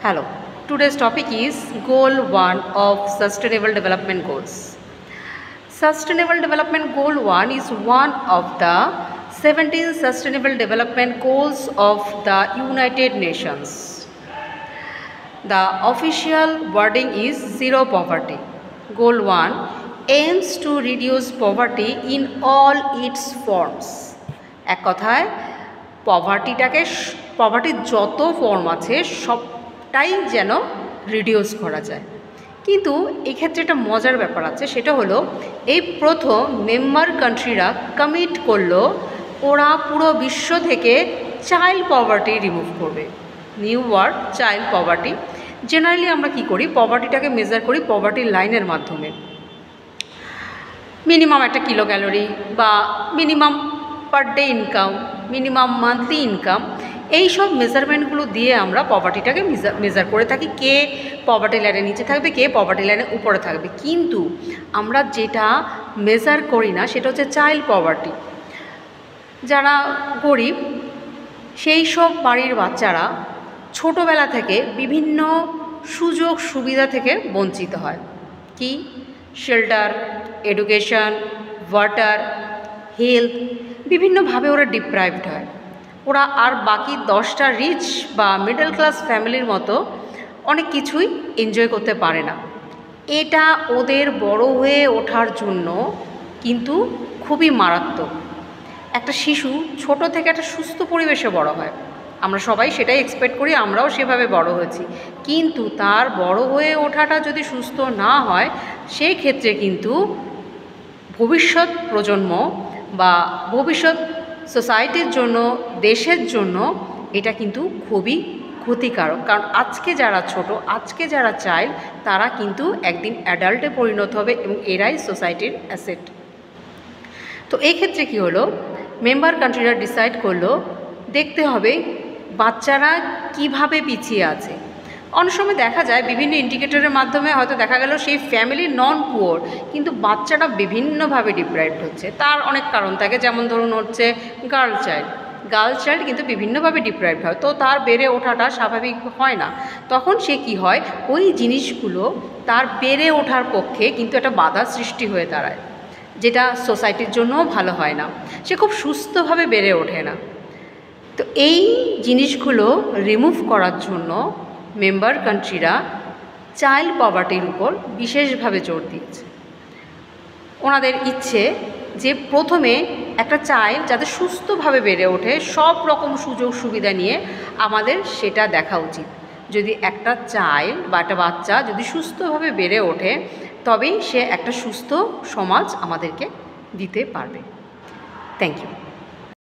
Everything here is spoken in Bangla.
Hello, today's topic is Goal 1 of Sustainable Development Goals. Sustainable Development Goal 1 is one of the 17 Sustainable Development Goals of the United Nations. The official wording is Zero Poverty. Goal 1 aims to reduce poverty in all its forms. এক কথায় পভার্টির যত ফর্ম আছে সবটাই যেন রিডিউস করা যায়। কিন্তু এক্ষেত্রে একটা মজার ব্যাপার আছে, সেটা হলো এই প্রথম মেম্বার কান্ট্রিরা কমিট করলো ওরা পুরো বিশ্ব থেকে চাইল্ড পভার্টি রিমুভ করবে। New word child poverty. Generally আমরা কি করি, পভার্টিটাকে মেজার করি পভার্টির লাইনের মাধ্যমে। মিনিমাম একটা কিলো ক্যালোরি বা minimum per day income, minimum monthly income, এই সব মেজারমেন্টগুলো দিয়ে আমরা পভার্টিটাকে মেজার করে থাকি, কে পভার্টি লাইনের নিচে থাকবে, কে পভার্টি লাইনের উপরে থাকবে। কিন্তু আমরা যেটা মেজার করি না সেটা হচ্ছে চাইল্ড পভার্টি। যারা গরিব সেই সব বাড়ির বাচ্চারা ছোটোবেলা থেকে বিভিন্ন সুযোগ সুবিধা থেকে বঞ্চিত হয়। কি? শেল্টার, এডুকেশন, ওয়াটার, হেলথ, বিভিন্নভাবে ওরা ডিপ্রাইভড হয়। ওরা আর বাকি 10টা রিচ বা মিডল ক্লাস ফ্যামিলির মতো অনেক কিছুই এনজয় করতে পারে না। এটা ওদের বড় হয়ে ওঠার জন্য কিন্তু খুবই মারাত্মক। একটা শিশু ছোট থেকে একটা সুস্থ পরিবেশে বড় হয়, আমরা সবাই সেটাই এক্সপেক্ট করি, আমরাও সেভাবে বড় হয়েছি। কিন্তু তার বড় হয়ে ওঠাটা যদি সুস্থ না হয়, সেই ক্ষেত্রে কিন্তু ভবিষ্যৎ প্রজন্ম বা ভবিষ্যৎ সোসাইটির জন্য, দেশের জন্য এটা কিন্তু খুবই ক্ষতিকারক। কারণ আজকে যারা ছোট, আজকে যারা চাইল্ড, তারা কিন্তু একদিন অ্যাডাল্টে পরিণত হবে এবং এরাই সোসাইটির অ্যাসেট। তো এই ক্ষেত্রে কী হলো, মেম্বার কান্ট্রিরা ডিসাইড করলো দেখতে হবে বাচ্চারা কিভাবে পিছিয়ে আছে। অনেক সময় দেখা যায় বিভিন্ন ইন্ডিকেটরের মাধ্যমে হয়তো দেখা গেল সেই ফ্যামিলি নন পুয়ার, কিন্তু বাচ্চাটা বিভিন্নভাবে ডিপ্রাইভড হচ্ছে। তার অনেক কারণ থাকে, যেমন ধরুন হচ্ছে গার্ল চাইল্ড কিন্তু বিভিন্নভাবে ডিপ্রাইভড হয়, তো তার বেড়ে ওঠাটা স্বাভাবিক হয় না। তখন সে কি হয়, ওই জিনিসগুলো তার বেড়ে ওঠার পক্ষে কিন্তু একটা বাধা সৃষ্টি হয়ে দাঁড়ায়, যেটা সোসাইটির জন্যও ভালো হয় না। সে খুব সুস্থভাবে বেড়ে ওঠে না। তো এই জিনিসগুলো রিমুভ করার জন্য মেম্বার কান্ট্রিরা চাইল্ড পভার্টির উপর বিশেষভাবে জোর দিয়েছে। ওনাদের ইচ্ছে যে প্রথমে একটা চাইল্ড যাতে সুস্থভাবে বেড়ে ওঠে, সব রকম সুযোগ সুবিধা নিয়ে আমাদের সেটা দেখা উচিত। যদি একটা চাইল্ড বা একটা বাচ্চা যদি সুস্থভাবে বেড়ে ওঠে, তবেই সে একটা সুস্থ সমাজ আমাদেরকে দিতে পারবে। Thank you.